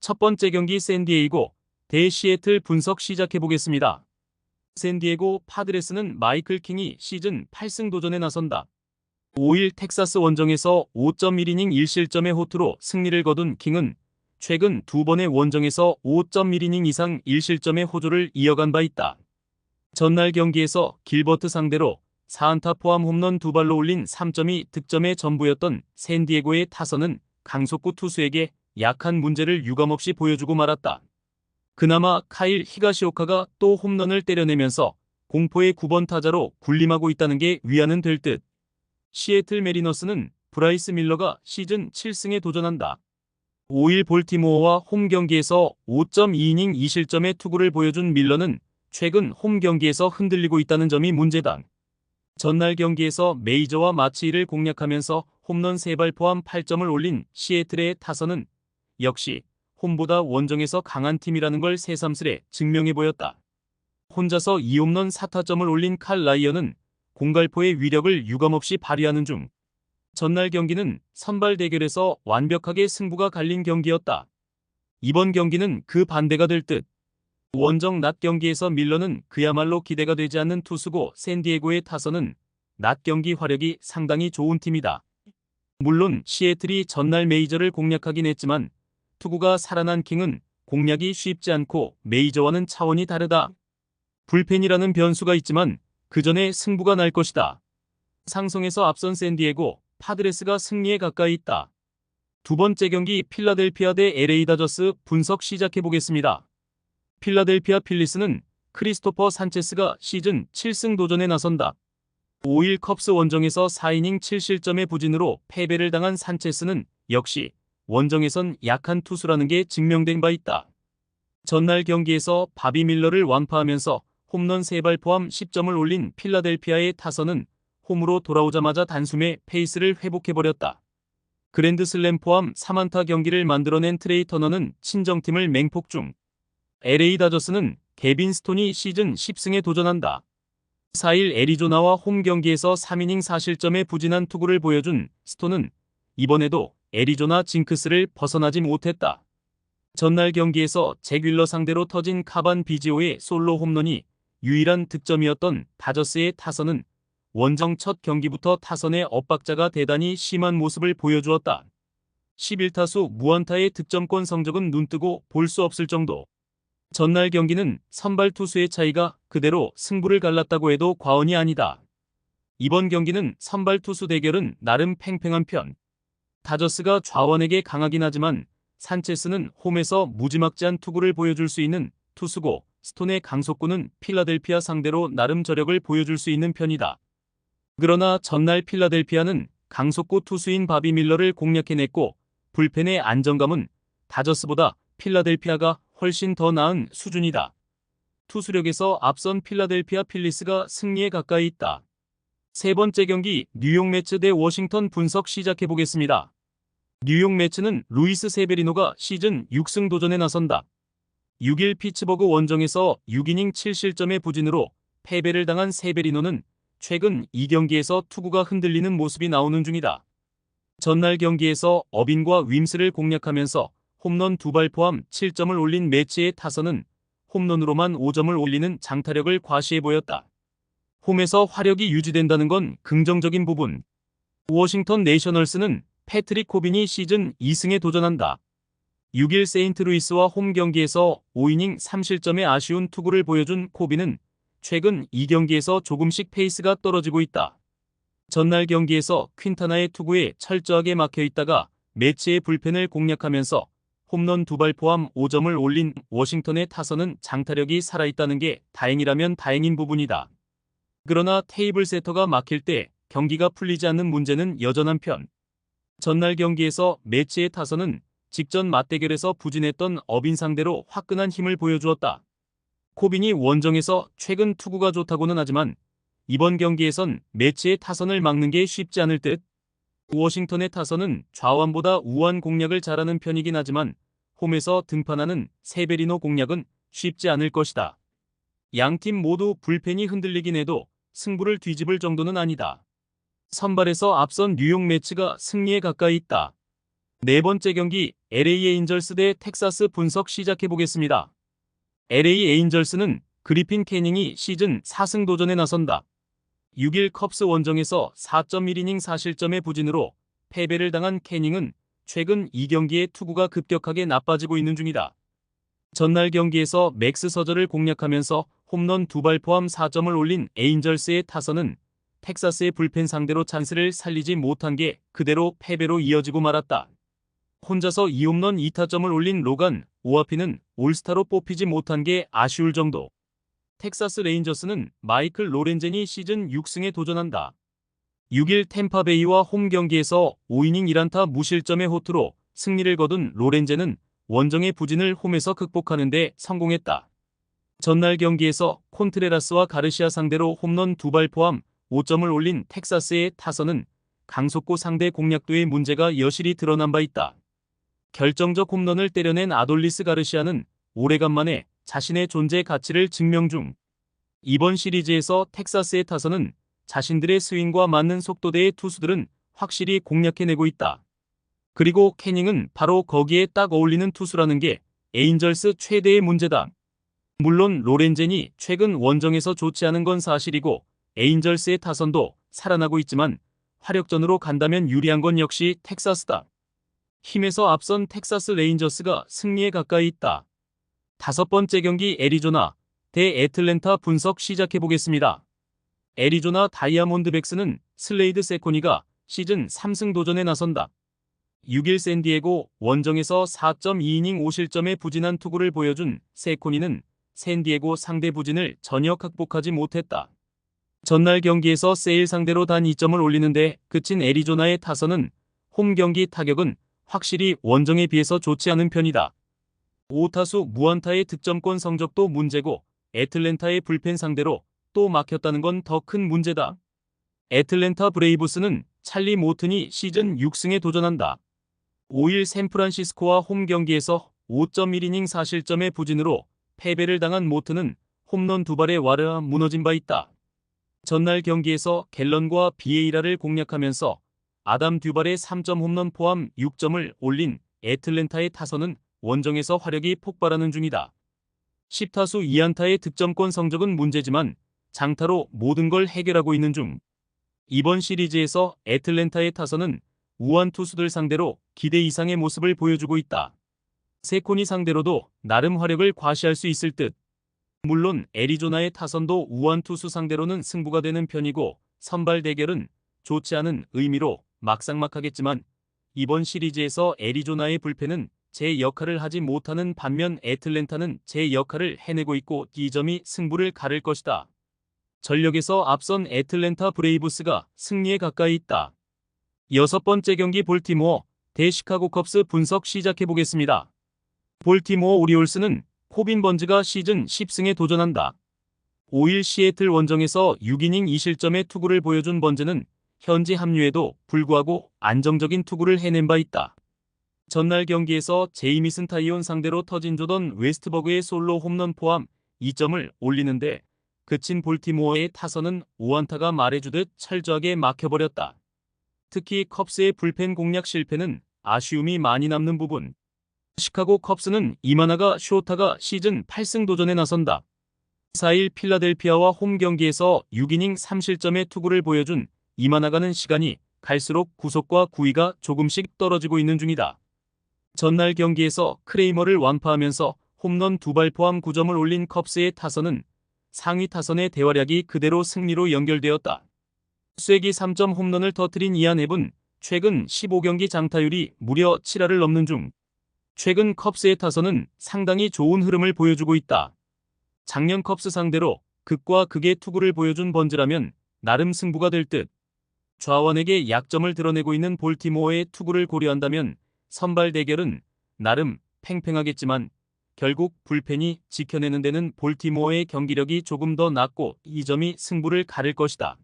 첫 번째 경기 샌디에이고 대 시애틀 분석 시작해 보겠습니다. 샌디에고 파드레스는 마이클 킹이 시즌 8승 도전에 나선다. 5일 텍사스 원정에서 5.1이닝 1실점의 호투로 승리를 거둔 킹은 최근 두 번의 원정에서 5.1이닝 이상 1실점의 호조를 이어간 바 있다. 전날 경기에서 길버트 상대로 4안타 포함 홈런 2발로 올린 3점이 득점의 전부였던 샌디에고의 타선은 강속구 투수에게 약한 문제를 유감없이 보여주고 말았다. 그나마 카일 히가시오카가 또 홈런을 때려내면서 공포의 9번 타자로 군림하고 있다는 게 위안은 될 듯. 시애틀 메리너스는 브라이스 밀러가 시즌 7승에 도전한다. 5일 볼티모어와 홈 경기에서 5.2이닝 2실점의 투구를 보여준 밀러는 최근 홈 경기에서 흔들리고 있다는 점이 문제다. 전날 경기에서 메이저와 마치이를 공략하면서 홈런 3발 포함 8점을 올린 시애틀의 타선은 역시 홈보다 원정에서 강한 팀이라는 걸 새삼스레 증명해 보였다. 혼자서 2홈런 4타점을 올린 칼 라이언은 공갈포의 위력을 유감없이 발휘하는 중. 전날 경기는 선발 대결에서 완벽하게 승부가 갈린 경기였다. 이번 경기는 그 반대가 될 듯. 원정 낮 경기에서 밀러는 그야말로 기대가 되지 않는 투수고 샌디에고의 타선은 낮 경기 화력이 상당히 좋은 팀이다. 물론 시애틀이 전날 메이저를 공략하긴 했지만 투구가 살아난 킹은 공략이 쉽지 않고 메이저와는 차원이 다르다. 불펜이라는 변수가 있지만 그 전에 승부가 날 것이다. 상성에서 앞선 샌디에고 파드레스가 승리에 가까이 있다. 두 번째 경기 필라델피아 대 LA 다저스 분석 시작해 보겠습니다. 필라델피아 필리스는 크리스토퍼 산체스가 시즌 7승 도전에 나선다. 5일 컵스 원정에서 4이닝 7실점의 부진으로 패배를 당한 산체스는 역시 원정에선 약한 투수라는 게 증명된 바 있다. 전날 경기에서 바비 밀러를 완파하면서 홈런 3발 포함 10점을 올린 필라델피아의 타선은 홈으로 돌아오자마자 단숨에 페이스를 회복해버렸다. 그랜드슬램 포함 3안타 경기를 만들어낸 트레이 터너는 친정팀을 맹폭 중. LA 다저스는 개빈 스톤이 시즌 10승에 도전한다. 4일 애리조나와 홈 경기에서 3이닝 4실점의 부진한 투구를 보여준 스톤은 이번에도 애리조나 징크스를 벗어나지 못했다. 전날 경기에서 잭 윌러 상대로 터진 카반 비지오의 솔로 홈런이 유일한 득점이었던 다저스의 타선은 원정 첫 경기부터 타선의 엇박자가 대단히 심한 모습을 보여주었다. 11타수 무안타의 득점권 성적은 눈뜨고 볼 수 없을 정도. 전날 경기는 선발 투수의 차이가 그대로 승부를 갈랐다고 해도 과언이 아니다. 이번 경기는 선발 투수 대결은 나름 팽팽한 편. 다저스가 좌원에게 강하긴 하지만 산체스는 홈에서 무지막지한 투구를 보여줄 수 있는 투수고 스톤의 강속구는 필라델피아 상대로 나름 저력을 보여줄 수 있는 편이다. 그러나 전날 필라델피아는 강속구 투수인 바비 밀러를 공략해냈고 불펜의 안정감은 다저스보다 필라델피아가 훨씬 더 나은 수준이다. 투수력에서 앞선 필라델피아 필리스가 승리에 가까이 있다. 세 번째 경기 뉴욕 매츠 대 워싱턴 분석 시작해 보겠습니다. 뉴욕 매츠는 루이스 세베리노가 시즌 6승 도전에 나선다. 6일 피츠버그 원정에서 6이닝 7실점의 부진으로 패배를 당한 세베리노는 최근 2경기에서 투구가 흔들리는 모습이 나오는 중이다. 전날 경기에서 어빈과 윈스를 공략하면서 홈런 2발 포함 7점을 올린 매치의 타선은 홈런으로만 5점을 올리는 장타력을 과시해 보였다. 홈에서 화력이 유지된다는 건 긍정적인 부분. 워싱턴 내셔널스는 패트릭 코빈이 시즌 2승에 도전한다. 6일 세인트루이스와 홈 경기에서 5이닝 3실점의 아쉬운 투구를 보여준 코빈은 최근 2경기에서 조금씩 페이스가 떨어지고 있다. 전날 경기에서 퀸타나의 투구에 철저하게 막혀 있다가 매치의 불펜을 공략하면서 홈런 2발 포함 5점을 올린 워싱턴의 타선은 장타력이 살아있다는 게 다행이라면 다행인 부분이다. 그러나 테이블 세터가 막힐 때 경기가 풀리지 않는 문제는 여전한 편. 전날 경기에서 매치의 타선은 직전 맞대결에서 부진했던 어빈 상대로 화끈한 힘을 보여주었다. 코빈이 원정에서 최근 투구가 좋다고는 하지만 이번 경기에선 매치의 타선을 막는 게 쉽지 않을 듯. 워싱턴의 타선은 좌완보다 우완 공략을 잘하는 편이긴 하지만 홈에서 등판하는 세베리노 공략은 쉽지 않을 것이다. 양팀 모두 불펜이 흔들리긴 해도 승부를 뒤집을 정도는 아니다. 선발에서 앞선 뉴욕 매츠가 승리에 가까이 있다. 네 번째 경기 LA 에인절스 대 텍사스 분석 시작해 보겠습니다. LA 에인절스는 그리핀 캐닝이 시즌 4승 도전에 나선다. 6일 컵스 원정에서 4.1이닝 4실점의 부진으로 패배를 당한 캐닝은 최근 2경기의 투구가 급격하게 나빠지고 있는 중이다. 전날 경기에서 맥스 서저를 공략하면서 홈런 2발 포함 4점을 올린 에인절스의 타선은 텍사스의 불펜 상대로 찬스를 살리지 못한 게 그대로 패배로 이어지고 말았다. 혼자서 2홈런 2타점을 올린 로간 오하피는 올스타로 뽑히지 못한 게 아쉬울 정도. 텍사스 레인저스는 마이클 로렌젠이 시즌 6승에 도전한다. 6일 템파베이와 홈 경기에서 5이닝 1안타 무실점의 호투로 승리를 거둔 로렌젠은 원정의 부진을 홈에서 극복하는 데 성공했다. 전날 경기에서 콘트레라스와 가르시아 상대로 홈런 2발 포함 5점을 올린 텍사스의 타선은 강속구 상대 공략도의 문제가 여실히 드러난 바 있다. 결정적 홈런을 때려낸 아돌리스 가르시아는 오래간만에 자신의 존재 가치를 증명 중. 이번 시리즈에서 텍사스의 타선은 자신들의 스윙과 맞는 속도대의 투수들은 확실히 공략해내고 있다. 그리고 캐닝은 바로 거기에 딱 어울리는 투수라는 게 에인절스 최대의 문제다. 물론 로렌젠이 최근 원정에서 좋지 않은 건 사실이고 에인절스의 타선도 살아나고 있지만 화력전으로 간다면 유리한 건 역시 텍사스다. 힘에서 앞선 텍사스 레인저스가 승리에 가까이 있다. 다섯 번째 경기 애리조나 대 애틀랜타 분석 시작해 보겠습니다. 애리조나 다이아몬드백스는 슬레이드 세코니가 시즌 3승 도전에 나선다. 6일 샌디에고 원정에서 4.2이닝 5실점의 부진한 투구를 보여준 세코니는 샌디에고 상대 부진을 전혀 극복하지 못했다. 전날 경기에서 세일 상대로 단 2점을 올리는데 그친 애리조나의 타선은 홈 경기 타격은 확실히 원정에 비해서 좋지 않은 편이다. 5타수 무안타의 득점권 성적도 문제고 애틀랜타의 불펜 상대로 또 막혔다는 건 더 큰 문제다. 애틀랜타 브레이브스는 찰리 모튼이 시즌 6승에 도전한다. 5일 샌프란시스코와 홈 경기에서 5.1이닝 4실점의 부진으로 패배를 당한 모튼은 홈런 2발에 와르아 무너진 바 있다. 전날 경기에서 갤런과 비에이라를 공략하면서 아담 듀발의 3점 홈런 포함 6점을 올린 애틀랜타의 타선은 원정에서 화력이 폭발하는 중이다. 10타수 2안타의 득점권 성적은 문제지만 장타로 모든 걸 해결하고 있는 중. 이번 시리즈에서 애틀랜타의 타선은 우한 투수들 상대로 기대 이상의 모습을 보여주고 있다. 세코니 상대로도 나름 화력을 과시할 수 있을 듯. 물론 애리조나의 타선도 우한 투수 상대로는 승부가 되는 편이고 선발 대결은 좋지 않은 의미로 막상막하겠지만 이번 시리즈에서 애리조나의 불펜은 제 역할을 하지 못하는 반면 애틀랜타는 제 역할을 해내고 있고 이 점이 승부를 가를 것이다. 전력에서 앞선 애틀랜타 브레이브스가 승리에 가까이 있다. 여섯 번째 경기 볼티모어 대 시카고 컵스 분석 시작해 보겠습니다. 볼티모어 오리올스는 코빈 번즈가 시즌 10승에 도전한다. 5일 시애틀 원정에서 6이닝 2실점의 투구를 보여준 번즈는 현지 합류에도 불구하고 안정적인 투구를 해낸 바 있다. 전날 경기에서 제이미슨 타이온 상대로 터진 조던 웨스트버그의 솔로 홈런 포함 2점을 올리는데 그친 볼티모어의 타선은 5안타가 말해주듯 철저하게 막혀버렸다. 특히 컵스의 불펜 공략 실패는 아쉬움이 많이 남는 부분. 시카고 컵스는 이마나가 쇼타가 시즌 8승 도전에 나선다. 4일 필라델피아와 홈 경기에서 6이닝 3실점의 투구를 보여준 이마나가는 시간이 갈수록 구속과 구위가 조금씩 떨어지고 있는 중이다. 전날 경기에서 크레이머를 완파하면서 홈런 2발 포함 9점을 올린 컵스의 타선은 상위 타선의 대활약이 그대로 승리로 연결되었다. 쐐기 3점 홈런을 터뜨린 이안 앱은 최근 15경기 장타율이 무려 7할을 넘는 중. 최근 컵스의 타선은 상당히 좋은 흐름을 보여주고 있다. 작년 컵스 상대로 극과 극의 투구를 보여준 번즈라면 나름 승부가 될 듯. 좌완에게 약점을 드러내고 있는 볼티모어의 투구를 고려한다면 선발 대결은 나름 팽팽하겠지만 결국 불펜이 지켜내는 데는 볼티모어의 경기력이 조금 더 낮고 이 점이 승부를 가를 것이다.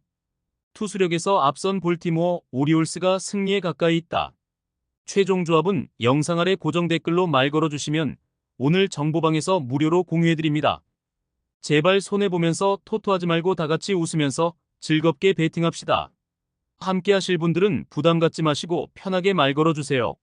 투수력에서 앞선 볼티모어 오리올스가 승리에 가까이 있다. 최종 조합은 영상 아래 고정 댓글로 말 걸어주시면 오늘 정보방에서 무료로 공유해드립니다. 제발 손해보면서 토토하지 말고 다같이 웃으면서 즐겁게 베팅합시다. 함께 하실 분들은 부담 갖지 마시고 편하게 말 걸어주세요.